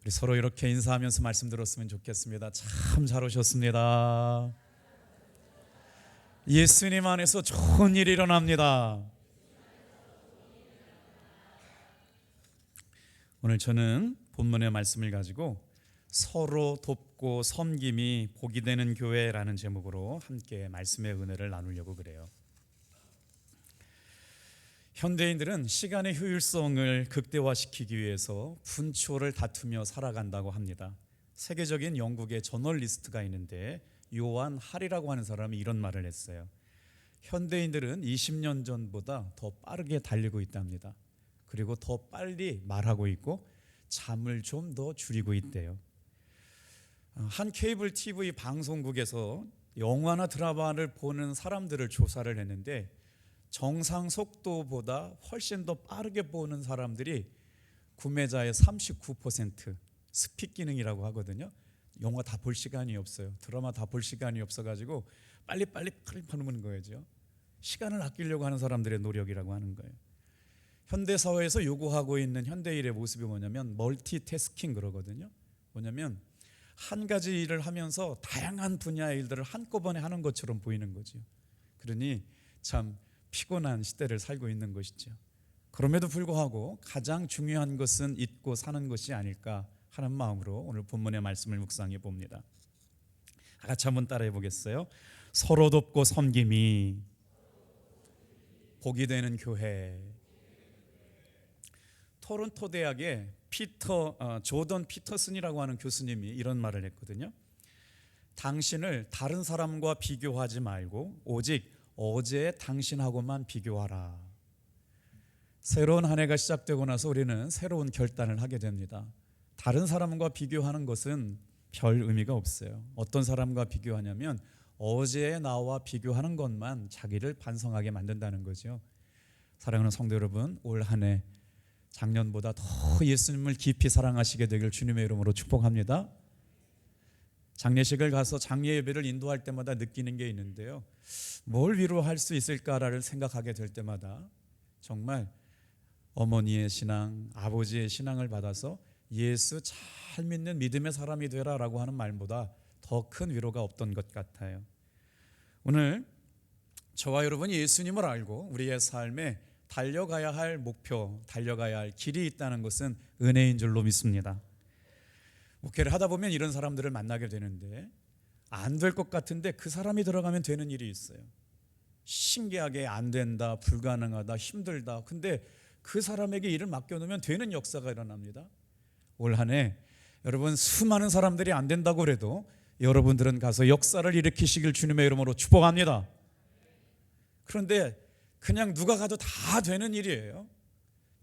우리 서로 이렇게 인사하면서 말씀 들었으면 좋겠습니다. 참 잘 오셨습니다. 예수님 안에서 좋은 일이 일어납니다. 오늘 저는 본문의 말씀을 가지고 서로 돕고 섬김이 복이 되는 교회라는 제목으로 함께 말씀의 은혜를 나누려고 그래요. 현대인들은 시간의 효율성을 극대화시키기 위해서 분초를 다투며 살아간다고 합니다. 세계적인 영국의 저널리스트가 있는데 요한 할이라고 하는 사람이 이런 말을 했어요. 현대인들은 20년 전보다 더 빠르게 달리고 있답니다. 그리고 더 빨리 말하고 있고 잠을 좀 더 줄이고 있대요. 한 케이블 TV 방송국에서 영화나 드라마를 보는 사람들을 조사를 했는데 정상 속도보다 훨씬 더 빠르게 보는 사람들이 구매자의 39%, 스킵 기능이라고 하거든요. 영화 다 볼 시간이 없어요. 드라마 다 볼 시간이 없어가지고 빨리 보는 거죠. 시간을 아끼려고 하는 사람들의 노력이라고 하는 거예요. 현대사회에서 요구하고 있는 현대인의 모습이 뭐냐면 멀티태스킹 그러거든요. 뭐냐면 한 가지 일을 하면서 다양한 분야의 일들을 한꺼번에 하는 것처럼 보이는 거죠. 그러니 참 피곤한 시대를 살고 있는 것이죠. 그럼에도 불구하고 가장 중요한 것은 잊고 사는 것이 아닐까 하는 마음으로 오늘 본문의 말씀을 묵상해 봅니다. 같이 한번 따라해 보겠어요? 서로 돕고 섬김이 복이 되는 교회. 토론토 대학의 조던 피터슨이라고 하는 교수님이 이런 말을 했거든요. 당신을 다른 사람과 비교하지 말고 오직 어제의 당신하고만 비교하라. 새로운 한 해가 시작되고 나서 우리는 새로운 결단을 하게 됩니다. 다른 사람과 비교하는 것은 별 의미가 없어요. 어떤 사람과 비교하냐면 어제의 나와 비교하는 것만 자기를 반성하게 만든다는 거죠. 사랑하는 성도 여러분, 올 한 해 작년보다 더 예수님을 깊이 사랑하시게 되길 주님의 이름으로 축복합니다. 장례식을 가서 장례 예배를 인도할 때마다 느끼는 게 있는데요. 뭘 위로할 수 있을까를 생각하게 될 때마다 정말 어머니의 신앙, 아버지의 신앙을 받아서 예수 잘 믿는 믿음의 사람이 되라라고 하는 말보다 더 큰 위로가 없던 것 같아요. 오늘 저와 여러분이 예수님을 알고 우리의 삶에 달려가야 할 목표, 달려가야 할 길이 있다는 것은 은혜인 줄로 믿습니다. 목회를 하다 보면 이런 사람들을 만나게 되는데 안 될 것 같은데 그 사람이 들어가면 되는 일이 있어요. 신기하게 안 된다, 불가능하다, 힘들다. 근데 그 사람에게 일을 맡겨놓으면 되는 역사가 일어납니다. 올 한 해 여러분 수많은 사람들이 안 된다고 그래도 여러분들은 가서 역사를 일으키시길 주님의 이름으로 축복합니다. 그런데 그냥 누가 가도 다 되는 일이에요.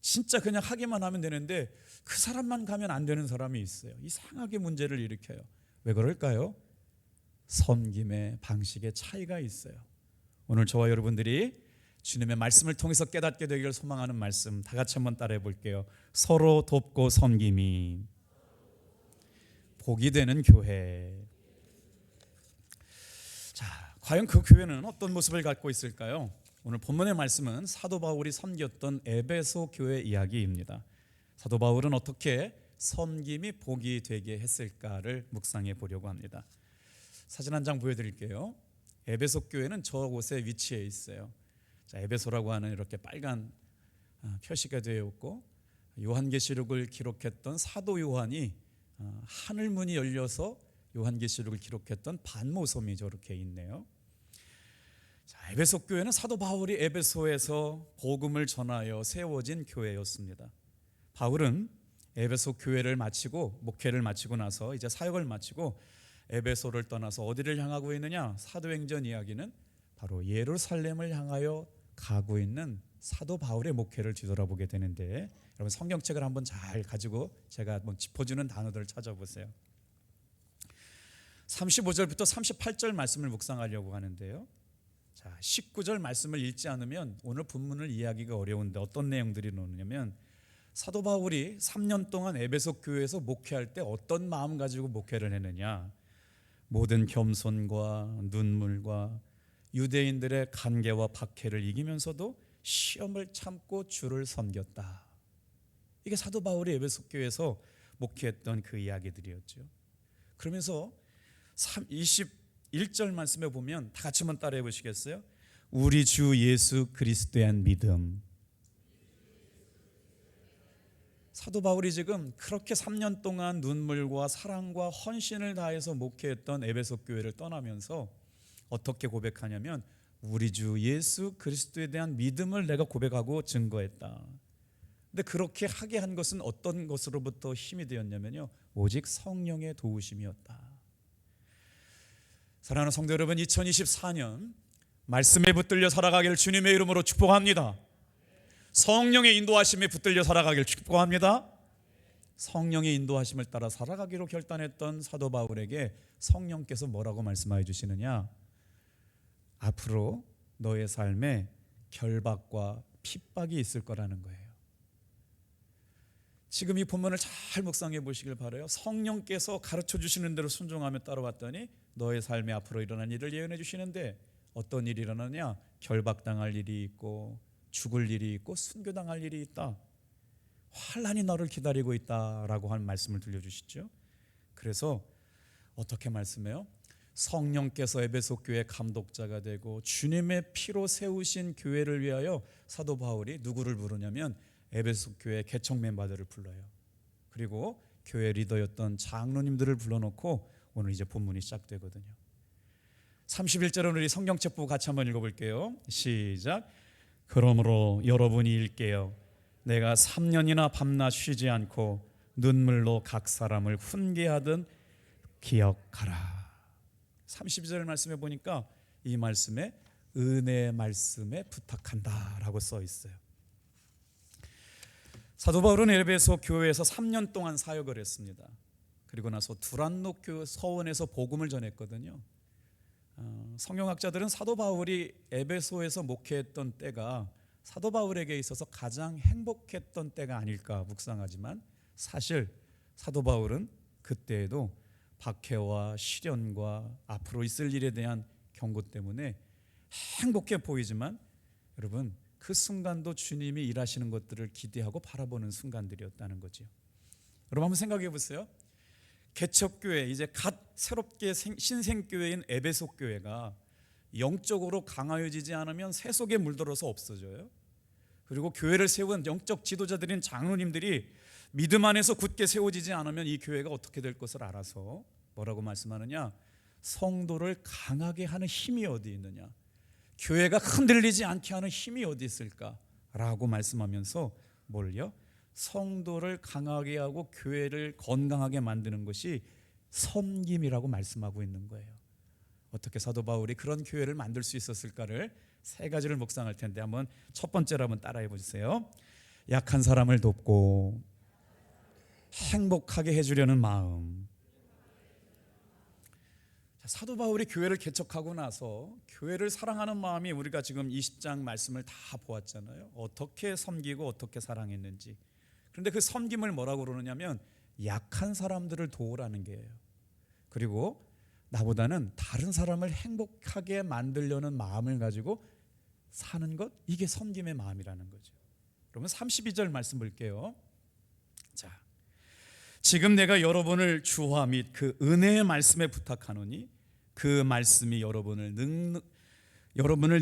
진짜 그냥 하기만 하면 되는데 그 사람만 가면 안 되는 사람이 있어요. 이상하게 문제를 일으켜요. 왜 그럴까요? 섬김의 방식의 차이가 있어요. 오늘 저와 여러분들이 주님의 말씀을 통해서 깨닫게 되기를 소망하는 말씀 다 같이 한번 따라해 볼게요. 서로 돕고 섬김이 복이 되는 교회. 자, 과연 그 교회는 어떤 모습을 갖고 있을까요? 오늘 본문의 말씀은 사도 바울이 섬겼던 에베소 교회 이야기입니다. 사도 바울은 어떻게 섬김이 복이 되게 했을까를 묵상해 보려고 합니다. 사진 한 장 보여드릴게요. 에베소 교회는 저곳에 위치해 있어요. 자, 에베소라고 하는 이렇게 빨간 표시가 되어 있고 요한계시록을 기록했던 사도 요한이 하늘문이 열려서 요한계시록을 기록했던 반모섬이 저렇게 있네요. 자, 에베소 교회는 사도 바울이 에베소에서 복음을 전하여 세워진 교회였습니다. 바울은 에베소 교회를 마치고 목회를 마치고 나서 이제 사역을 마치고 에베소를 떠나서 어디를 향하고 있느냐? 사도행전 이야기는 바로 예루살렘을 향하여 가고 있는 사도 바울의 목회를 뒤돌아보게 되는데 여러분 성경책을 한번 잘 가지고 제가 한번 짚어주는 단어들을 찾아보세요. 35절부터 38절 말씀을 묵상하려고 하는데요. 자, 19절 말씀을 읽지 않으면 오늘 본문을 이해하기가 어려운데 어떤 내용들이 나오냐면 사도 바울이 3년 동안 에베소 교회에서 목회할 때 어떤 마음 가지고 목회를 했느냐. 모든 겸손과 눈물과 유대인들의 간계와 박해를 이기면서도 시험을 참고 주를 섬겼다. 이게 사도 바울이 에베소 교회에서 목회했던 그 이야기들이었죠. 그러면서 21절 말씀에 보면 다 같이 한번 따라해 보시겠어요? 우리 주 예수 그리스도에 대한 믿음. 사도 바울이 지금 그렇게 3년 동안 눈물과 사랑과 헌신을 다해서 목회했던 에베소 교회를 떠나면서 어떻게 고백하냐면 우리 주 예수 그리스도에 대한 믿음을 내가 고백하고 증거했다. 근데 그렇게 하게 한 것은 어떤 것으로부터 힘이 되었냐면요, 오직 성령의 도우심이었다. 사랑하는 성도 여러분, 2024년 말씀에 붙들려 살아가기를 주님의 이름으로 축복합니다. 성령의 인도하심에 붙들려 살아가기를 축복합니다. 성령의 인도하심을 따라 살아가기로 결단했던 사도 바울에게 성령께서 뭐라고 말씀해 주시느냐? 앞으로 너의 삶에 결박과 핍박이 있을 거라는 거예요. 지금 이 본문을 잘 묵상해 보시길 바라요. 성령께서 가르쳐 주시는 대로 순종하며 따라왔더니 너의 삶에 앞으로 일어난 일을 예언해 주시는데 어떤 일이 일어나냐? 결박당할 일이 있고 죽을 일이 있고 순교당할 일이 있다. 환난이 너를 기다리고 있다라고 하는 말씀을 들려주시죠. 그래서 어떻게 말씀해요? 성령께서 에베소 교회 감독자가 되고 주님의 피로 세우신 교회를 위하여 사도 바울이 누구를 부르냐면 에베소 교회 개척 멤버들을 불러요. 그리고 교회 리더였던 장로님들을 불러놓고 오늘 이제 본문이 시작되거든요. 31절은 우리 성경책 보고 같이 한번 읽어볼게요. 시작. 그러므로 여러분이 읽게요. 내가 3년이나 밤낮 쉬지 않고 눈물로 각 사람을 훈계하던 기억하라. 32절 말씀에 보니까 이 말씀에 은혜의 말씀에 부탁한다라고 써 있어요. 사도 바울은 에베소 교회에서 3년 동안 사역을 했습니다. 그리고 나서 두란노 서원에서 복음을 전했거든요. 성경학자들은 사도 바울이 에베소에서 목회했던 때가 사도 바울에게 있어서 가장 행복했던 때가 아닐까 묵상하지만 사실 사도 바울은 그때에도 박해와 시련과 앞으로 있을 일에 대한 경고 때문에 행복해 보이지만 여러분 그 순간도 주님이 일하시는 것들을 기대하고 바라보는 순간들이었다는 거죠. 여러분 한번 생각해 보세요. 개척교회, 이제 갓 새롭게 신생교회인 에베소 교회가 영적으로 강하여지지 않으면 새 속에 물들어서 없어져요. 그리고 교회를 세운 영적 지도자들인 장로님들이 믿음 안에서 굳게 세워지지 않으면 이 교회가 어떻게 될 것을 알아서 뭐라고 말씀하느냐? 성도를 강하게 하는 힘이 어디 있느냐? 교회가 흔들리지 않게 하는 힘이 어디 있을까라고 말씀하면서 뭘요? 성도를 강하게 하고 교회를 건강하게 만드는 것이 섬김이라고 말씀하고 있는 거예요. 어떻게 사도 바울이 그런 교회를 만들 수 있었을까를 세 가지를 묵상할 텐데 한번 첫 번째로 한번 따라해 보세요. 약한 사람을 돕고 행복하게 해주려는 마음. 사도 바울이 교회를 개척하고 나서 교회를 사랑하는 마음이 우리가 지금 20장 말씀을 다 보았잖아요. 어떻게 섬기고 어떻게 사랑했는지. 그런데 그 섬김을 뭐라고 그러느냐면 약한 사람들을 도우라는 게예요. 그리고 나보다는 다른 사람을 행복하게 만들려는 마음을 가지고 사는 것, 이게 섬김의 마음이라는 거죠. 그러면 32절 말씀 볼게요. 자, 지금 내가 여러분을 주화 및 그 은혜의 말씀에 부탁하노니 그 말씀이 여러분을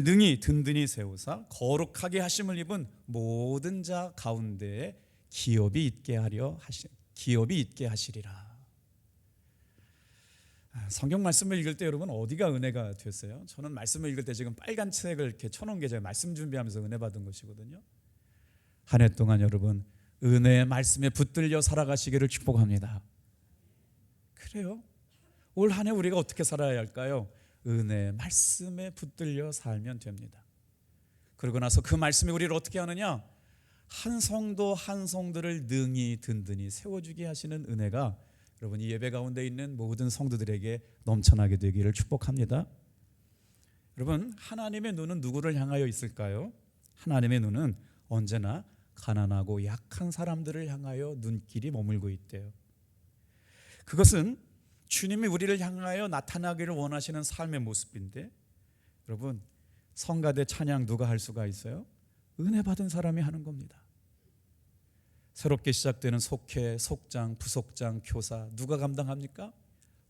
능히 든든히 세우사 거룩하게 하심을 입은 모든 자 가운데에 기업이 있게 하시리라. 성경 말씀을 읽을 때 여러분 어디가 은혜가 됐어요? 저는 말씀을 읽을 때 지금 빨간 책을 이렇게 쳐놓은 게 제가 말씀 준비하면서 은혜 받은 것이거든요. 한 해 동안 여러분 은혜의 말씀에 붙들려 살아가시기를 축복합니다. 그래요? 올 한 해 우리가 어떻게 살아야 할까요? 은혜의 말씀에 붙들려 살면 됩니다. 그러고 나서 그 말씀이 우리를 어떻게 하느냐? 한 성도 한 성도를 능히 든든히 세워주게 하시는 은혜가 여러분 이 예배 가운데 있는 모든 성도들에게 넘쳐나게 되기를 축복합니다. 여러분 하나님의 눈은 누구를 향하여 있을까요? 하나님의 눈은 언제나 가난하고 약한 사람들을 향하여 눈길이 머물고 있대요. 그것은 주님이 우리를 향하여 나타나기를 원하시는 삶의 모습인데 여러분 성가대 찬양 누가 할 수가 있어요? 은혜 받은 사람이 하는 겁니다. 새롭게 시작되는 속회, 속장, 부속장, 교사 누가 감당합니까?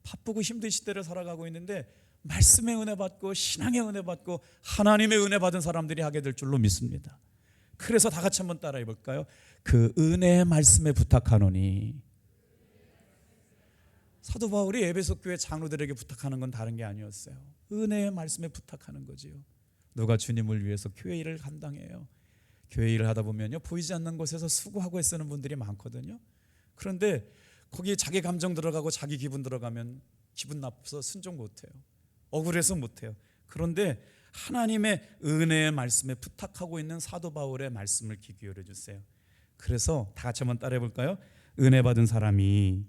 바쁘고 힘든 시대를 살아가고 있는데 말씀의 은혜 받고 신앙의 은혜 받고 하나님의 은혜 받은 사람들이 하게 될 줄로 믿습니다. 그래서 다 같이 한번 따라해 볼까요? 그 은혜의 말씀에 부탁하노니. 사도 바울이 에베소 교회 장로들에게 부탁하는 건 다른 게 아니었어요. 은혜의 말씀에 부탁하는 거지요. 누가 주님을 위해서 교회 일을 감당해요? 교회 일을 하다 보면요, 보이지 않는 곳에서 수고하고 애쓰는 분들이 많거든요. 그런데 거기에 자기 감정 들어가고 자기 기분 들어가면 기분 나빠서 순종 못해요. 억울해서 못해요. 그런데 하나님의 은혜의 말씀에 부탁하고 있는 사도 바울의 말씀을 귀 기울여 주세요. 그래서 다 같이 한번 따라해 볼까요? 은혜 받은 사람이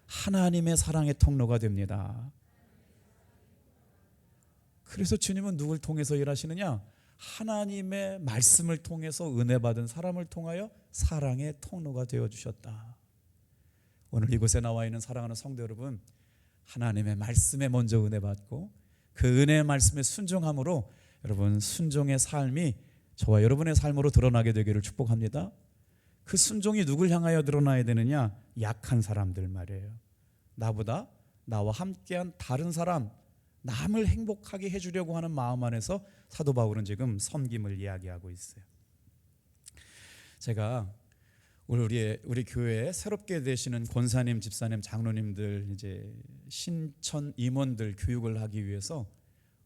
하나님의 사랑의 통로가 됩니다. 그래서 주님은 누굴 통해서 일하시느냐? 하나님의 말씀을 통해서 은혜 받은 사람을 통하여 사랑의 통로가 되어주셨다. 오늘 이곳에 나와 있는 사랑하는 성도 여러분, 하나님의 말씀에 먼저 은혜 받고 그 은혜의 말씀에 순종함으로 여러분 순종의 삶이 저와 여러분의 삶으로 드러나게 되기를 축복합니다. 그 순종이 누굴 향하여 드러나야 되느냐? 약한 사람들 말이에요. 나보다 나와 함께한 다른 사람, 남을 행복하게 해주려고 하는 마음 안에서 사도 바울은 지금 섬김을 이야기하고 있어요. 제가 우리 교회에 새롭게 되시는 권사님, 집사님, 장로님들, 이제 신천 임원들 교육을 하기 위해서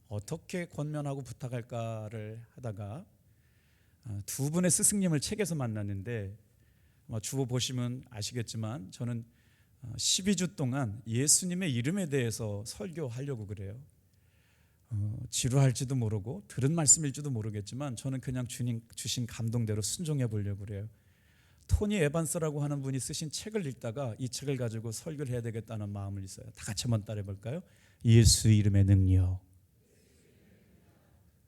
어떻게 권면하고 부탁할까를 하다가 두 분의 스승님을 책에서 만났는데, 주보 보시면 아시겠지만 저는 12주 동안 예수님의 이름에 대해서 설교하려고 그래요. 지루할지도 모르고 들은 말씀일지도 모르겠지만 저는 그냥 주님 주신 감동대로 순종해 보려고 그래요. 토니 에반스라고 하는 분이 쓰신 책을 읽다가 이 책을 가지고 설교를 해야 되겠다는 마음을 있어요. 다 같이 한번 따라해 볼까요? 예수 이름의 능력.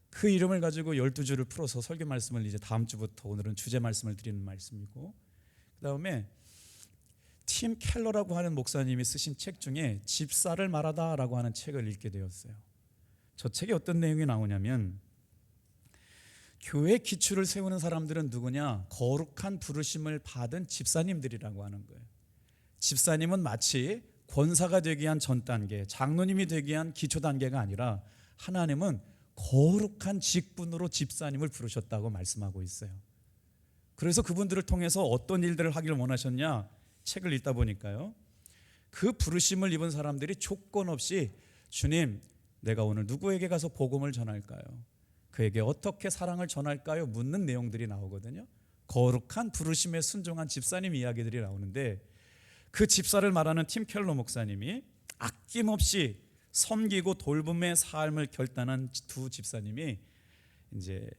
그 이름을 가지고 12주를 풀어서 설교 말씀을 이제 다음 주부터 오늘은 주제 말씀을 드리는 말씀이고, 그 다음에 팀 켈러라고 하는 목사님이 쓰신 책 중에 집사를 말하다라고 하는 책을 읽게 되었어요. 저 책에 어떤 내용이 나오냐면, 교회 기초를 세우는 사람들은 누구냐? 거룩한 부르심을 받은 집사님들이라고 하는 거예요. 집사님은 마치 권사가 되기 위한 전 단계, 장로님이 되기 위한 기초 단계가 아니라 하나님은 거룩한 직분으로 집사님을 부르셨다고 말씀하고 있어요. 그래서 그분들을 통해서 어떤 일들을 하기를 원하셨냐? 책을 읽다 보니까요, 그 부르심을 입은 사람들이 조건 없이 주님, 내가 오늘 누구에게 가서 복음을 전할까요? 그에게 어떻게 사랑을 전할까요? 묻는 내용들이 나오거든요. 거룩한 부르심에 순종한 집사님 이야기들이 나오는데, 그 집사를 말하는 팀 켈러 목사님이 아낌없이 섬기고 돌봄의 삶을 결단한 두 집사님이 이제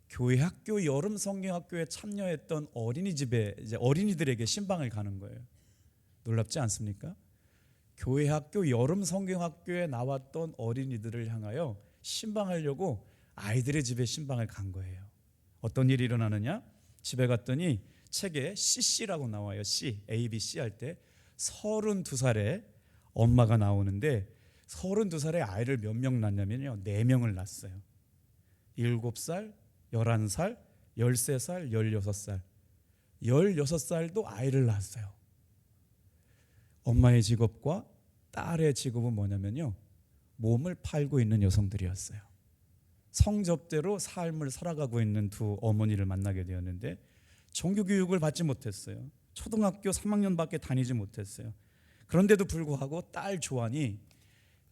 교회 학교 여름 성경학교에 참여했던 어린이집에 이제 어린이들에게 신방을 가는 거예요. 놀랍지 않습니까? 교회 학교 여름 성경학교에 나왔던 어린이들을 향하여 신방하려고 아이들의 집에 신방을 간 거예요. 어떤 일이 일어나느냐? 집에 갔더니 책에 CC라고 나와요. C, A, B, C 할 때 32살에 엄마가 나오는데, 32살에 아이를 몇 명 낳냐면요, 4명을 낳았어요. 7살, 11살, 13살, 16살 16살도 아이를 낳았어요. 엄마의 직업과 딸의 직업은 뭐냐면요, 몸을 팔고 있는 여성들이었어요. 성접대로 삶을 살아가고 있는 두 어머니를 만나게 되었는데, 종교교육을 받지 못했어요. 초등학교 3학년밖에 다니지 못했어요. 그런데도 불구하고 딸 조안이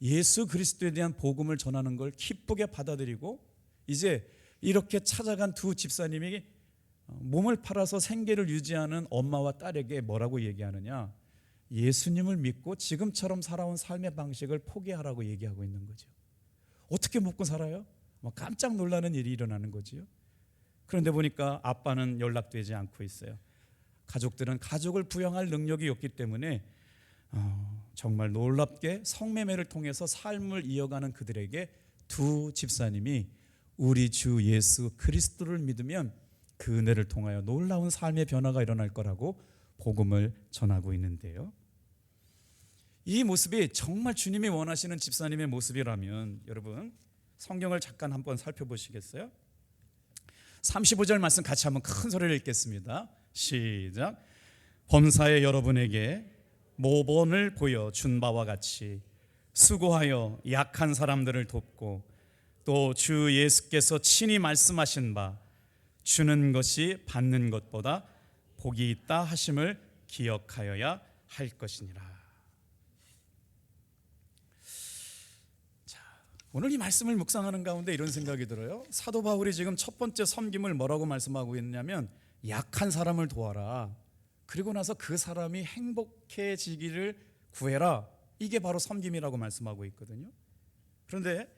예수 그리스도에 대한 복음을 전하는 걸 기쁘게 받아들이고, 이제 이렇게 찾아간 두 집사님이 몸을 팔아서 생계를 유지하는 엄마와 딸에게 뭐라고 얘기하느냐? 예수님을 믿고 지금처럼 살아온 삶의 방식을 포기하라고 얘기하고 있는 거죠. 어떻게 먹고 살아요? 깜짝 놀라는 일이 일어나는 거지요. 그런데 보니까 아빠는 연락되지 않고 있어요. 가족들은 가족을 부양할 능력이 없기 때문에 정말 놀랍게 성매매를 통해서 삶을 이어가는 그들에게 두 집사님이 우리 주 예수 그리스도를 믿으면 그 은혜를 통하여 놀라운 삶의 변화가 일어날 거라고 복음을 전하고 있는데요, 이 모습이 정말 주님이 원하시는 집사님의 모습이라면 여러분 성경을 잠깐 한번 살펴보시겠어요? 35절 말씀 같이 한번 큰 소리를 읽겠습니다. 시작. 범사의 여러분에게 모본을 보여준 바와 같이 수고하여 약한 사람들을 돕고 또 주 예수께서 친히 말씀하신 바 주는 것이 받는 것보다 복이 있다 하심을 기억하여야 할 것이니라. 자, 오늘 이 말씀을 묵상하는 가운데 이런 생각이 들어요. 사도 바울이 지금 첫 번째 섬김을 뭐라고 말씀하고 있냐면 약한 사람을 도와라. 그리고 나서 그 사람이 행복해지기를 구해라. 이게 바로 섬김이라고 말씀하고 있거든요. 그런데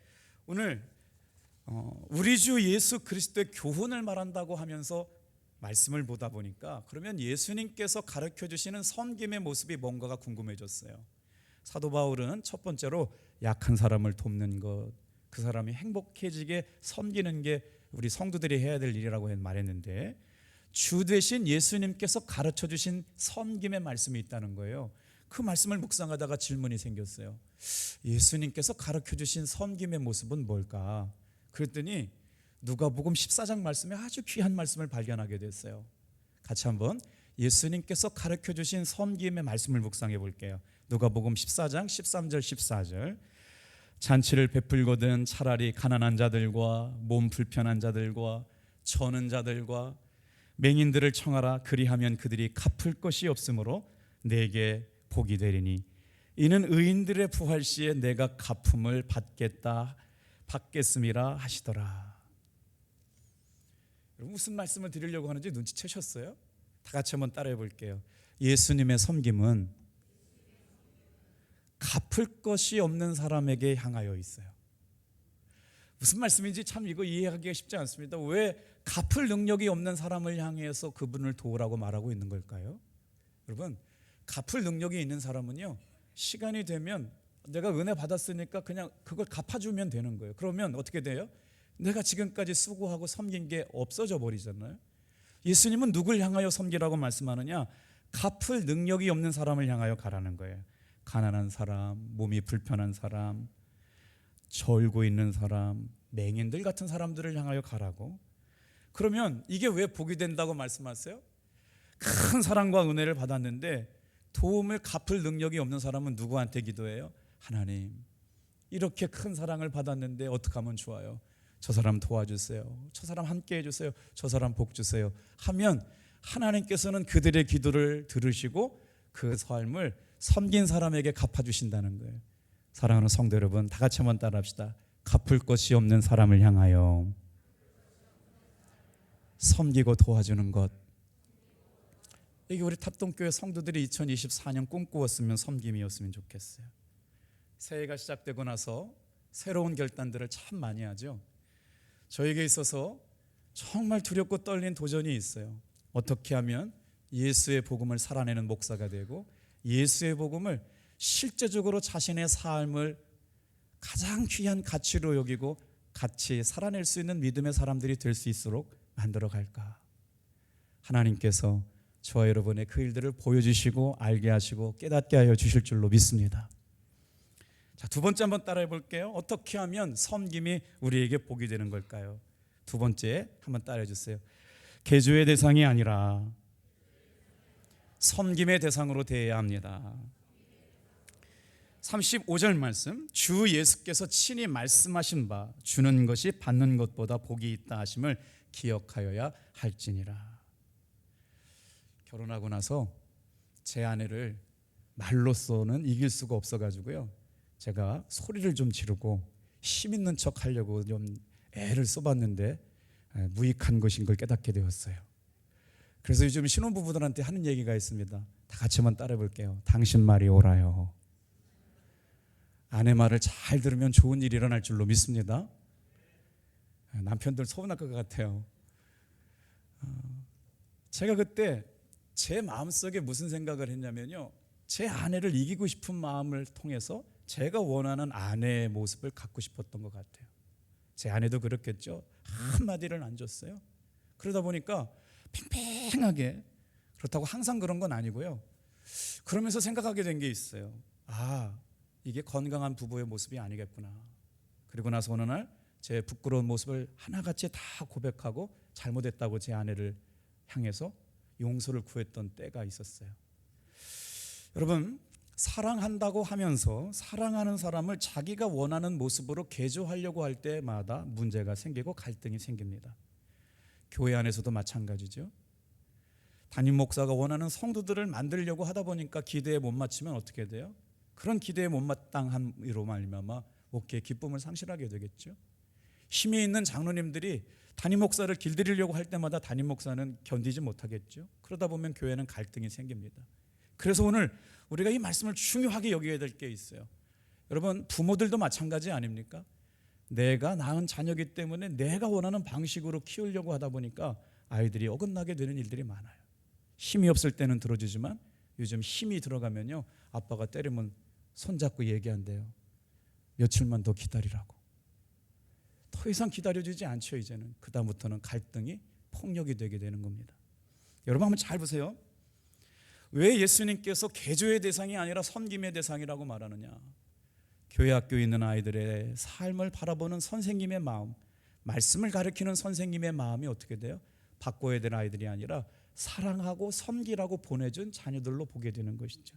오늘 우리 주 예수 그리스도의 교훈을 말한다고 하면서 말씀을 보다 보니까 그러면 예수님께서 가르쳐 주시는 섬김의 모습이 뭔가가 궁금해졌어요. 사도 바울은 첫 번째로 약한 사람을 돕는 것, 그 사람이 행복해지게 섬기는 게 우리 성도들이 해야 될 일이라고 말했는데 주 대신 예수님께서 가르쳐 주신 섬김의 말씀이 있다는 거예요. 그 말씀을 묵상하다가 질문이 생겼어요. 예수님께서 가르쳐 주신 섬김의 모습은 뭘까? 그랬더니 누가복음 14장 말씀에 아주 귀한 말씀을 발견하게 됐어요. 같이 한번 예수님께서 가르쳐 주신 섬김의 말씀을 묵상해 볼게요. 누가복음 14장 13절 14절. 잔치를 베풀거든 차라리 가난한 자들과 몸 불편한 자들과 저는 자들과 맹인들을 청하라. 그리하면 그들이 갚을 것이 없으므로 내게 복이 되리니 이는 의인들의 부활 시에 내가 갚음을 받겠음이라 하시더라. 무슨 말씀을 드리려고 하는지 눈치채셨어요? 다 같이 한번 따라해 볼게요. 예수님의 섬김은 갚을 것이 없는 사람에게 향하여 있어요. 무슨 말씀인지 참 이거 이해하기가 쉽지 않습니다. 왜 갚을 능력이 없는 사람을 향해서 그분을 도우라고 말하고 있는 걸까요? 여러분, 갚을 능력이 있는 사람은요, 시간이 되면 내가 은혜 받았으니까 그냥 그걸 갚아주면 되는 거예요. 그러면 어떻게 돼요? 내가 지금까지 수고하고 섬긴 게 없어져 버리잖아요. 예수님은 누굴 향하여 섬기라고 말씀하느냐? 갚을 능력이 없는 사람을 향하여 가라는 거예요. 가난한 사람, 몸이 불편한 사람, 절고 있는 사람, 맹인들 같은 사람들을 향하여 가라고. 그러면 이게 왜 복이 된다고 말씀하세요? 큰 사랑과 은혜를 받았는데 도움을 갚을 능력이 없는 사람은 누구한테 기도해요? 하나님, 이렇게 큰 사랑을 받았는데 어떻게 하면 좋아요? 저 사람 도와주세요. 저 사람 함께 해주세요. 저 사람 복 주세요. 하면 하나님께서는 그들의 기도를 들으시고 그 삶을 섬긴 사람에게 갚아주신다는 거예요. 사랑하는 성도 여러분, 다 같이 한번 따라합시다. 갚을 것이 없는 사람을 향하여 섬기고 도와주는 것. 이게 우리 탑동교회 성도들이 2024년 꿈꾸었으면 섬김이었으면 좋겠어요. 새해가 시작되고 나서 새로운 결단들을 참 많이 하죠. 저에게 있어서 정말 두렵고 떨린 도전이 있어요. 어떻게 하면 예수의 복음을 살아내는 목사가 되고 예수의 복음을 실제적으로 자신의 삶을 가장 귀한 가치로 여기고 같이 살아낼 수 있는 믿음의 사람들이 될 수 있도록 만들어 갈까? 하나님께서 저와 여러분의 그 일들을 보여주시고 알게 하시고 깨닫게 하여 주실 줄로 믿습니다. 자, 두 번째 한번 따라해 볼게요. 어떻게 하면 섬김이 우리에게 복이 되는 걸까요? 두 번째 한번 따라해 주세요. 계주의 대상이 아니라 섬김의 대상으로 대해야 합니다. 35절 말씀, 주 예수께서 친히 말씀하신 바 주는 것이 받는 것보다 복이 있다 하심을 기억하여야 할지니라. 결혼하고 나서 제 아내를 말로서는 이길 수가 없어가지고요, 제가 소리를 좀 지르고 힘 있는 척 하려고 좀 애를 써봤는데 무익한 것인 걸 깨닫게 되었어요. 그래서 요즘 신혼부부들한테 하는 얘기가 있습니다. 다 같이 한번 따라해 볼게요. 당신 말이 옳아요. 아내 말을 잘 들으면 좋은 일이 일어날 줄로 믿습니다. 남편들 서운할 것 같아요. 제가 그때 제 마음속에 무슨 생각을 했냐면요, 제 아내를 이기고 싶은 마음을 통해서 제가 원하는 아내의 모습을 갖고 싶었던 것 같아요. 제 아내도 그렇겠죠. 한마디를 안 줬어요. 그러다 보니까 팽팽하게, 그렇다고 항상 그런 건 아니고요, 그러면서 생각하게 된 게 있어요. 아, 이게 건강한 부부의 모습이 아니겠구나. 그리고 나서 어느 날 제 부끄러운 모습을 하나같이 다 고백하고 잘못했다고 제 아내를 향해서 용서를 구했던 때가 있었어요. 여러분, 사랑한다고 하면서 사랑하는 사람을 자기가 원하는 모습으로 개조하려고 할 때마다 문제가 생기고 갈등이 생깁니다. 교회 안에서도 마찬가지죠. 담임 목사가 원하는 성도들을 만들려고 하다 보니까 기대에 못 맞추면 어떻게 돼요? 그런 기대에 못마땅함으로 말미암아 목회의 기쁨을 상실하게 되겠죠. 힘이 있는 장로님들이 담임 목사를 길들이려고 할 때마다 담임 목사는 견디지 못하겠죠. 그러다 보면 교회는 갈등이 생깁니다. 그래서 오늘 우리가 이 말씀을 중요하게 여겨야 될 게 있어요. 여러분, 부모들도 마찬가지 아닙니까? 내가 낳은 자녀이기 때문에 내가 원하는 방식으로 키우려고 하다 보니까 아이들이 어긋나게 되는 일들이 많아요. 힘이 없을 때는 들어주지만 요즘 힘이 들어가면요, 아빠가 때리면 손잡고 얘기한대요. 며칠만 더 기다리라고. 더 이상 기다려주지 않죠. 이제는 그다음부터는 갈등이 폭력이 되게 되는 겁니다. 여러분 한번 잘 보세요. 왜 예수님께서 개조의 대상이 아니라 섬김의 대상이라고 말하느냐? 교회 학교에 있는 아이들의 삶을 바라보는 선생님의 마음, 말씀을 가르치는 선생님의 마음이 어떻게 돼요? 바꿔야 될 아이들이 아니라 사랑하고 섬기라고 보내준 자녀들로 보게 되는 것이죠.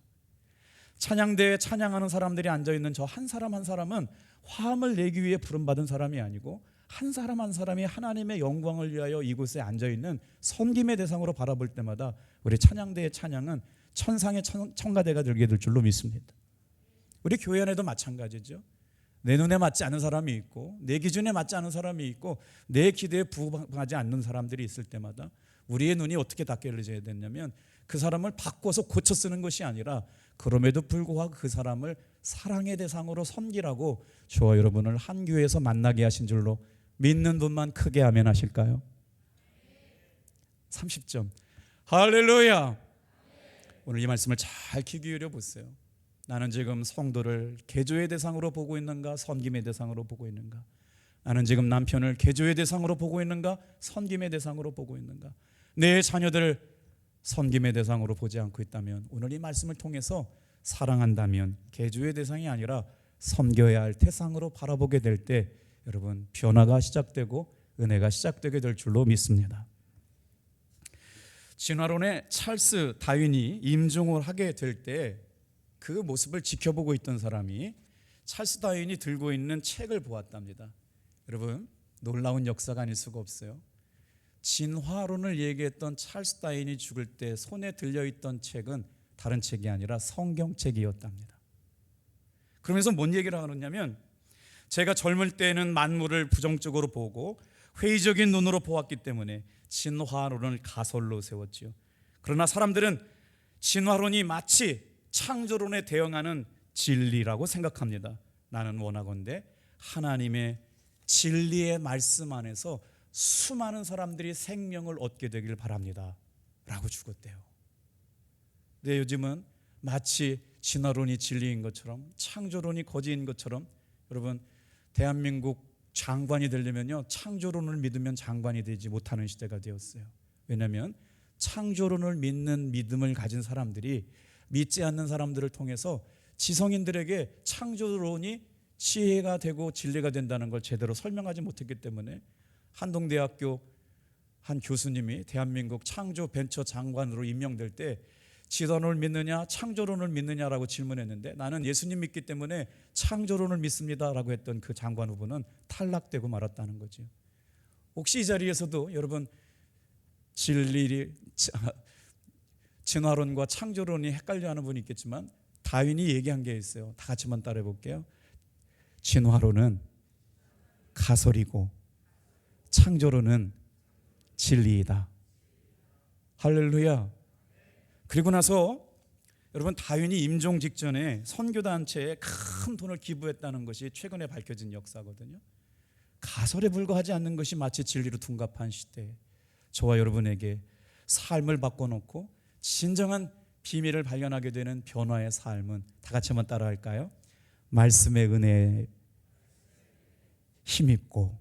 찬양대에 찬양하는 사람들이 앉아있는 저 한 사람 한 사람은 화음을 내기 위해 부름받은 사람이 아니고 한 사람 한 사람이 하나님의 영광을 위하여 이곳에 앉아있는 섬김의 대상으로 바라볼 때마다 우리 찬양대의 찬양은 천상의 청가대가 되게 될 줄로 믿습니다. 우리 교회 안에도 마찬가지죠. 내 눈에 맞지 않는 사람이 있고 내 기준에 맞지 않는 사람이 있고 내 기대에 부응하지 않는 사람들이 있을 때마다 우리의 눈이 어떻게 닦여져야 되냐면 그 사람을 바꿔서 고쳐 쓰는 것이 아니라 그럼에도 불구하고 그 사람을 사랑의 대상으로 섬기라고 저와 여러분을 한 교회에서 만나게 하신 줄로 믿는 분만 크게 아멘 하실까요? 30점. 할렐루야. 오늘 이 말씀을 잘 귀 기울여 보세요. 나는 지금 성도를 개조의 대상으로 보고 있는가, 섬김의 대상으로 보고 있는가? 나는 지금 남편을 개조의 대상으로 보고 있는가, 섬김의 대상으로 보고 있는가? 내 자녀들 섬김의 대상으로 보지 않고 있다면 오늘 이 말씀을 통해서 사랑한다면 개조의 대상이 아니라 섬겨야 할 대상으로 바라보게 될 때 여러분 변화가 시작되고 은혜가 시작되게 될 줄로 믿습니다. 진화론의 찰스 다윈이 임종을 하게 될 때 그 모습을 지켜보고 있던 사람이 찰스 다윈이 들고 있는 책을 보았답니다. 여러분 놀라운 역사가 아닐 수가 없어요. 진화론을 얘기했던 찰스 다윈이 죽을 때 손에 들려있던 책은 다른 책이 아니라 성경책이었답니다. 그러면서 뭔 얘기를 하느냐면 제가 젊을 때는 만물을 부정적으로 보고 회의적인 눈으로 보았기 때문에 진화론을 가설로 세웠지요. 그러나 사람들은 진화론이 마치 창조론에 대응하는 진리라고 생각합니다. 나는 원하건대 하나님의 진리의 말씀 안에서 수많은 사람들이 생명을 얻게 되길 바랍니다 라고 죽었대요. 근데 요즘은 마치 진화론이 진리인 것처럼 창조론이 거짓인 것처럼 여러분 대한민국 장관이 되려면요 창조론을 믿으면 장관이 되지 못하는 시대가 되었어요. 왜냐하면 창조론을 믿는 믿음을 가진 사람들이 믿지 않는 사람들을 통해서 지성인들에게 창조론이 지혜가 되고 진리가 된다는 걸 제대로 설명하지 못했기 때문에 한동대학교 한 교수님이 대한민국 창조 벤처 장관으로 임명될 때 진화론을 믿느냐 창조론을 믿느냐라고 질문했는데 나는 예수님 믿기 때문에 창조론을 믿습니다라고 했던 그 장관 후보는 탈락되고 말았다는 거죠. 혹시 이 자리에서도 여러분 진화론과 창조론이 헷갈려하는 분이 있겠지만 다윈이 얘기한 게 있어요. 다 같이 한번 따라해 볼게요. 진화론은 가설이고 창조론은 진리이다. 할렐루야. 그리고 나서 여러분 다윈이 임종 직전에 선교단체에 큰 돈을 기부했다는 것이 최근에 밝혀진 역사거든요. 가설에 불과하지 않는 것이 마치 진리로 둔갑한 시대에 저와 여러분에게 삶을 바꿔놓고 진정한 비밀을 발견하게 되는 변화의 삶은 다 같이 한번 따라할까요? 말씀의 은혜에 힘입고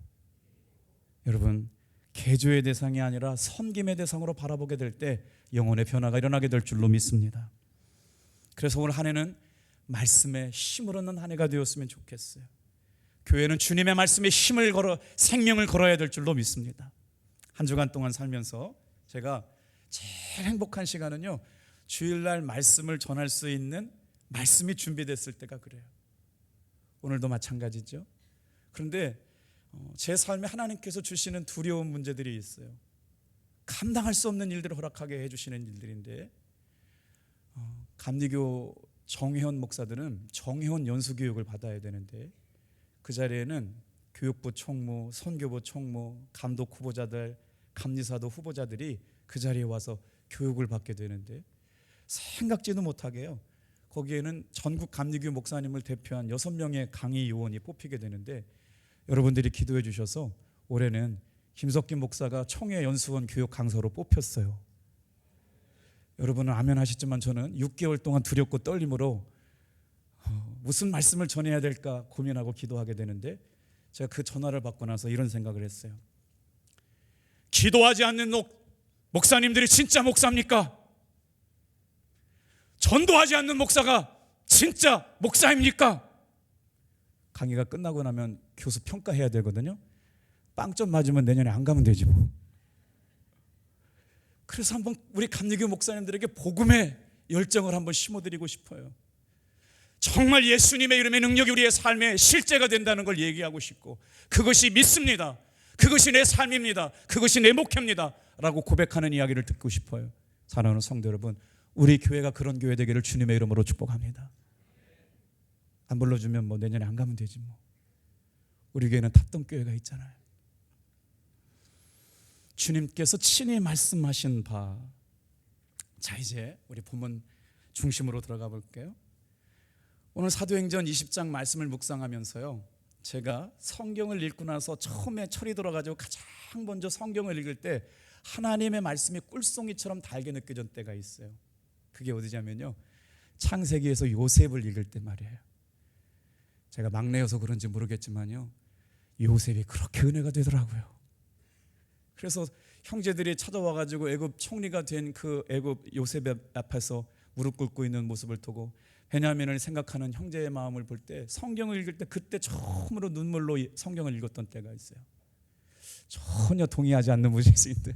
여러분 개조의 대상이 아니라 섬김의 대상으로 바라보게 될 때 영혼의 변화가 일어나게 될 줄로 믿습니다. 그래서 오늘 한 해는 말씀에 힘을 얻는 한 해가 되었으면 좋겠어요. 교회는 주님의 말씀에 힘을 걸어 생명을 걸어야 될 줄로 믿습니다. 한 주간 동안 살면서 제가 제일 행복한 시간은요, 주일날 말씀을 전할 수 있는 말씀이 준비됐을 때가 그래요. 오늘도 마찬가지죠. 그런데 제 삶에 하나님께서 주시는 두려운 문제들이 있어요. 감당할 수 없는 일들을 허락하게 해주시는 일들인데, 감리교 정회원 목사들은 정회원 연수교육을 받아야 되는데, 그 자리에는 교육부 총무, 선교부 총무, 감독 후보자들, 감리사도 후보자들이 그 자리에 와서 교육을 받게 되는데, 생각지도 못하게요, 거기에는 전국 감리교 목사님을 대표한 6명의 강의 요원이 뽑히게 되는데, 여러분들이 기도해 주셔서 올해는 김석김 목사가 청해 연수원 교육 강사로 뽑혔어요. 여러분은 아멘 하시지만 저는 6개월 동안 두렵고 떨림으로 무슨 말씀을 전해야 될까 고민하고 기도하게 되는데, 제가 그 전화를 받고 나서 이런 생각을 했어요. 기도하지 않는 목사님들이 진짜 목사입니까? 전도하지 않는 목사가 진짜 목사입니까? 강의가 끝나고 나면 교수 평가해야 되거든요. 빵점 맞으면 내년에 안 가면 되지 뭐. 그래서 한번 우리 감리교 목사님들에게 복음의 열정을 한번 심어드리고 싶어요. 정말 예수님의 이름의 능력이 우리의 삶에 실제가 된다는 걸 얘기하고 싶고, 그것이 믿습니다, 그것이 내 삶입니다, 그것이 내 목회입니다 라고 고백하는 이야기를 듣고 싶어요. 사랑하는 성도 여러분, 우리 교회가 그런 교회 되기를 주님의 이름으로 축복합니다. 안 불러주면 뭐 내년에 안 가면 되지 뭐. 우리 교회는 탑동교회가 있잖아요. 주님께서 친히 말씀하신 바. 자, 이제 우리 본문 중심으로 들어가 볼게요. 오늘 사도행전 20장 말씀을 묵상하면서요, 제가 성경을 읽고 나서 처음에 철이 들어가지고 가장 먼저 성경을 읽을 때 하나님의 말씀이 꿀송이처럼 달게 느껴진 때가 있어요. 그게 어디냐면요, 창세기에서 요셉을 읽을 때 말이에요. 제가 막내여서 그런지 모르겠지만요, 요셉이 그렇게 은혜가 되더라고요. 그래서 형제들이 찾아와가지고 애굽 총리가 된 그 애굽 요셉 앞에서 무릎 꿇고 있는 모습을 보고 베냐민을 생각하는 형제의 마음을 볼 때, 성경을 읽을 때 그때 처음으로 눈물로 성경을 읽었던 때가 있어요. 전혀 동의하지 않는 모습인데,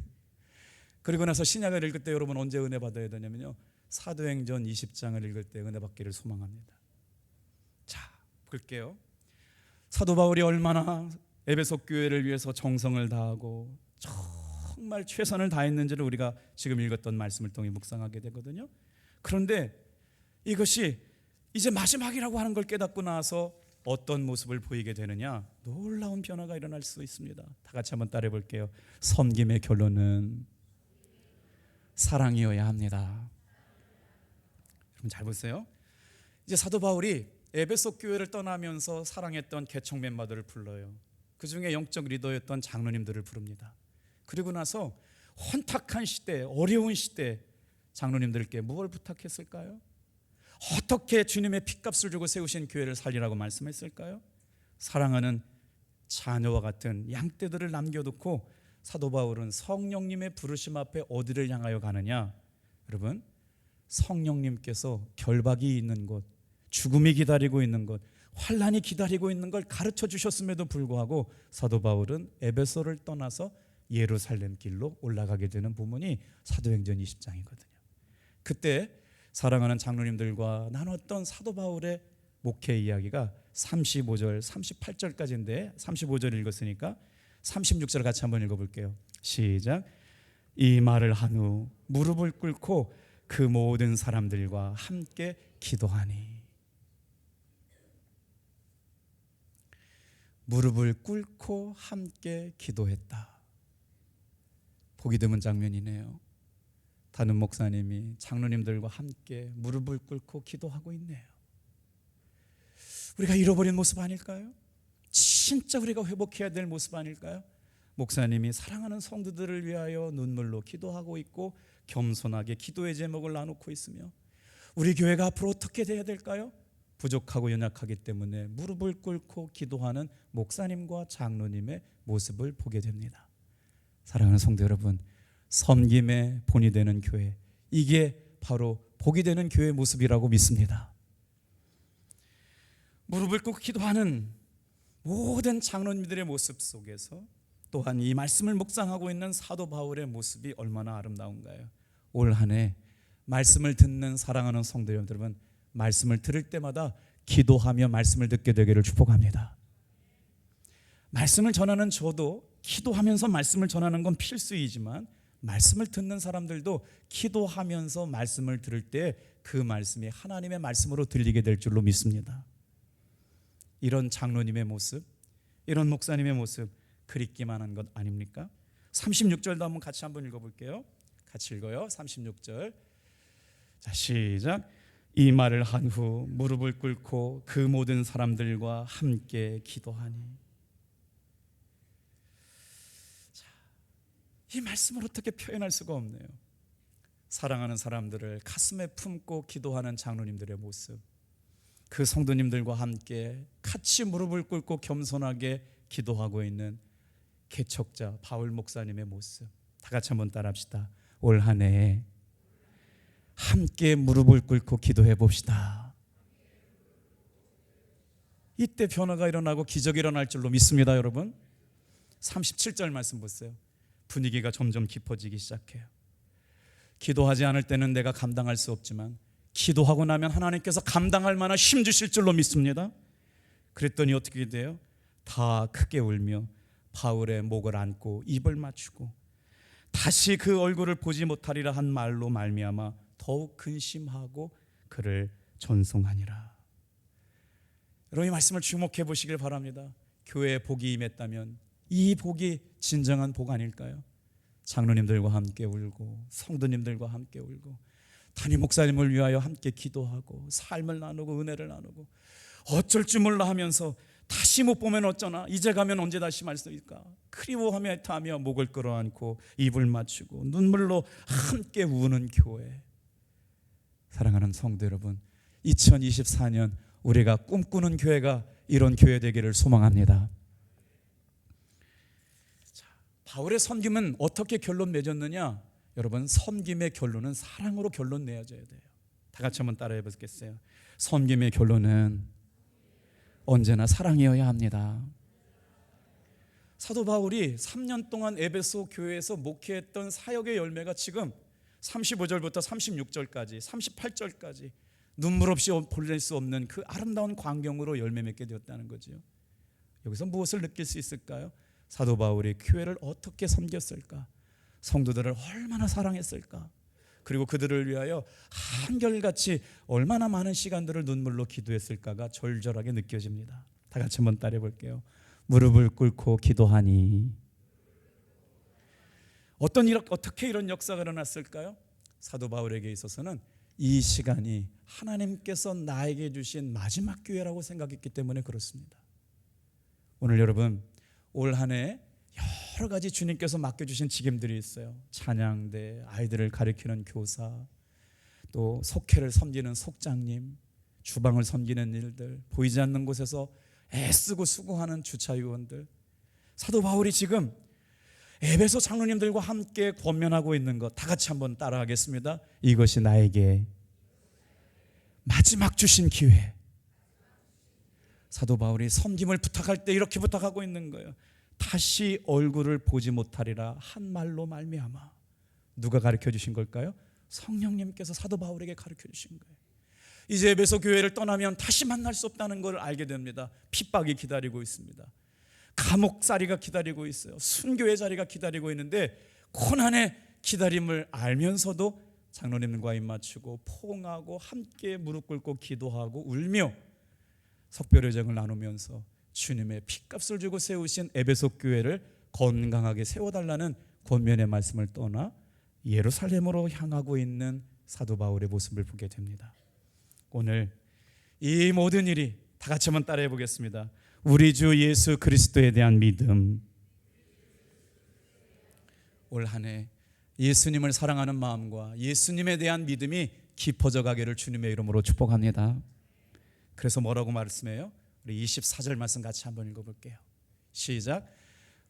그리고 나서 신약을 읽을 때 여러분 언제 은혜 받아야 되냐면요, 사도행전 20장을 읽을 때 은혜 받기를 소망합니다. 자, 볼게요. 사도 바울이 얼마나 에베소 교회를 위해서 정성을 다하고 정말 최선을 다했는지를 우리가 지금 읽었던 말씀을 통해 묵상하게 되거든요. 그런데 이것이 이제 마지막이라고 하는 걸 깨닫고 나서 어떤 모습을 보이게 되느냐, 놀라운 변화가 일어날 수 있습니다. 다 같이 한번 따라해 볼게요. 섬김의 결론은 사랑이어야 합니다. 여러분 잘 보세요. 이제 사도 바울이 에베소 교회를 떠나면서 사랑했던 개척 멤버들을 불러요. 그 중에 영적 리더였던 장로님들을 부릅니다. 그리고 나서 혼탁한 시대, 어려운 시대, 장로님들께 무엇을 부탁했을까요? 어떻게 주님의 핏값을 주고 세우신 교회를 살리라고 말씀했을까요? 사랑하는 자녀와 같은 양떼들을 남겨두고 사도 바울은 성령님의 부르심 앞에 어디를 향하여 가느냐? 여러분, 성령님께서 결박이 있는 곳, 죽음이 기다리고 있는 것, 환난이 기다리고 있는 걸 가르쳐 주셨음에도 불구하고 사도 바울은 에베소를 떠나서 예루살렘 길로 올라가게 되는 부분이 사도행전 20장이거든요. 그때 사랑하는 장로님들과 나눴던 사도 바울의 목회 이야기가 35절, 38절까지인데 35절 읽었으니까 36절 같이 한번 읽어볼게요. 시작. 이 말을 한 후 무릎을 꿇고 그 모든 사람들과 함께 기도하니. 무릎을 꿇고 함께 기도했다. 보기 드문 장면이네요. 다른 목사님이 장로님들과 함께 무릎을 꿇고 기도하고 있네요. 우리가 잃어버린 모습 아닐까요? 진짜 우리가 회복해야 될 모습 아닐까요? 목사님이 사랑하는 성도들을 위하여 눈물로 기도하고 있고 겸손하게 기도의 제목을 나누고 있으며, 우리 교회가 앞으로 어떻게 돼야 될까요? 부족하고 연약하기 때문에 무릎을 꿇고 기도하는 목사님과 장로님의 모습을 보게 됩니다. 사랑하는 성도 여러분, 섬김의 본이 되는 교회, 이게 바로 복이 되는 교회의 모습이라고 믿습니다. 무릎을 꿇고 기도하는 모든 장로님들의 모습 속에서 또한 이 말씀을 묵상하고 있는 사도 바울의 모습이 얼마나 아름다운가요? 올 한 해 말씀을 듣는 사랑하는 성도 여러분, 말씀을 들을 때마다 기도하며 말씀을 듣게 되기를 축복합니다. 말씀을 전하는 저도 기도하면서 말씀을 전하는 건 필수이지만 말씀을 듣는 사람들도 기도하면서 말씀을 들을 때 그 말씀이 하나님의 말씀으로 들리게 될 줄로 믿습니다. 이런 장로님의 모습, 이런 목사님의 모습 그립기만 한 것 아닙니까? 36절도 한번 같이 한번 읽어볼게요. 같이 읽어요. 36절. 자, 시작. 이 말을 한 후 무릎을 꿇고 그 모든 사람들과 함께 기도하니. 자, 이 말씀을 어떻게 표현할 수가 없네요. 사랑하는 사람들을 가슴에 품고 기도하는 장로님들의 모습, 그 성도님들과 함께 같이 무릎을 꿇고 겸손하게 기도하고 있는 개척자 바울 목사님의 모습, 다 같이 한번 따라합시다. 올 한 해 함께 무릎을 꿇고 기도해 봅시다. 이때 변화가 일어나고 기적이 일어날 줄로 믿습니다. 여러분, 37절 말씀 보세요. 분위기가 점점 깊어지기 시작해요. 기도하지 않을 때는 내가 감당할 수 없지만 기도하고 나면 하나님께서 감당할 만한 힘 주실 줄로 믿습니다. 그랬더니 어떻게 돼요? 다 크게 울며 바울의 목을 안고 입을 맞추고 다시 그 얼굴을 보지 못하리라 한 말로 말미암아 더욱 근심하고 그를 전송하니라. 여러분, 이 말씀을 주목해 보시길 바랍니다. 교회에 복이 임했다면 이 복이 진정한 복 아닐까요? 장로님들과 함께 울고 성도님들과 함께 울고 담임 목사님을 위하여 함께 기도하고 삶을 나누고 은혜를 나누고 어쩔 줄 몰라 하면서 다시 못 보면 어쩌나, 이제 가면 언제 다시 말씀일까, 그리워하며 애타하며 목을 끌어안고 입을 맞추고 눈물로 함께 우는 교회. 사랑하는 성도 여러분, 2024년 우리가 꿈꾸는 교회가 이런 교회 되기를 소망합니다. 바울의 섬김은 어떻게 결론 맺었느냐? 여러분, 섬김의 결론은 사랑으로 결론 내어져야 돼요. 다 같이 한번 따라해 보겠어요? 섬김의 결론은 언제나 사랑이어야 합니다. 사도 바울이 3년 동안 에베소 교회에서 목회했던 사역의 열매가 지금 35절부터 36절까지 38절까지 눈물 없이 보낼 수 없는 그 아름다운 광경으로 열매 맺게 되었다는 거죠. 여기서 무엇을 느낄 수 있을까요? 사도 바울이 교회를 어떻게 섬겼을까? 성도들을 얼마나 사랑했을까? 그리고 그들을 위하여 한결같이 얼마나 많은 시간들을 눈물로 기도했을까가 절절하게 느껴집니다. 다 같이 한번 따라해 볼게요. 무릎을 꿇고 기도하니. 어떻게 이런 역사가 일어났을까요? 사도 바울에게 있어서는 이 시간이 하나님께서 나에게 주신 마지막 기회라고 생각했기 때문에 그렇습니다. 오늘 여러분, 올 한 해 여러 가지 주님께서 맡겨주신 직임들이 있어요. 찬양대, 아이들을 가르치는 교사, 또 속회를 섬기는 속장님, 주방을 섬기는 일들, 보이지 않는 곳에서 애쓰고 수고하는 주차위원들. 사도 바울이 지금 에베소 장로님들과 함께 권면하고 있는 것, 다 같이 한번 따라하겠습니다. 이것이 나에게 마지막 주신 기회. 사도 바울이 섬김을 부탁할 때 이렇게 부탁하고 있는 거예요. 다시 얼굴을 보지 못하리라 한 말로 말미암아. 누가 가르쳐 주신 걸까요? 성령님께서 사도 바울에게 가르쳐 주신 거예요. 이제 에베소 교회를 떠나면 다시 만날 수 없다는 걸 알게 됩니다. 핍박이 기다리고 있습니다. 감옥살이가 기다리고 있어요. 순교의 자리가 기다리고 있는데 고난의 기다림을 알면서도 장로님과 입맞추고 포옹하고 함께 무릎 꿇고 기도하고 울며 석별의정을 나누면서 주님의 핏값을 주고 세우신 에베소 교회를 건강하게 세워달라는 권면의 말씀을 떠나 예루살렘으로 향하고 있는 사도 바울의 모습을 보게 됩니다. 오늘 이 모든 일이 다 같이 한번 따라해 보겠습니다. 우리 주 예수 그리스도에 대한 믿음. 올 한 해 예수님을 사랑하는 마음과 예수님에 대한 믿음이 깊어져 가기를 주님의 이름으로 축복합니다. 그래서 뭐라고 말씀해요? 우리 24절 말씀 같이 한번 읽어볼게요. 시작.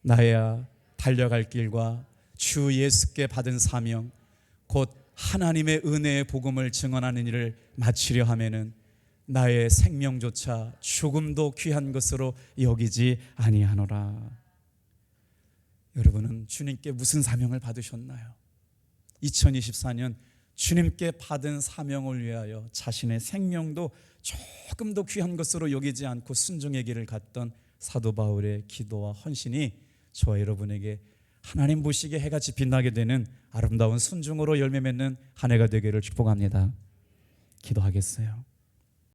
나야 달려갈 길과 주 예수께 받은 사명 곧 하나님의 은혜의 복음을 증언하는 일을 마치려 하면은 나의 생명조차 죽음도 귀한 것으로 여기지 아니하노라. 여러분은 주님께 무슨 사명을 받으셨나요? 2024년 주님께 받은 사명을 위하여 자신의 생명도 조금 더 귀한 것으로 여기지 않고 순종의 길을 갔던 사도 바울의 기도와 헌신이 저와 여러분에게 하나님 보시기에 해같이 빛나게 되는 아름다운 순종으로 열매 맺는 한 해가 되기를 축복합니다. 기도하겠어요.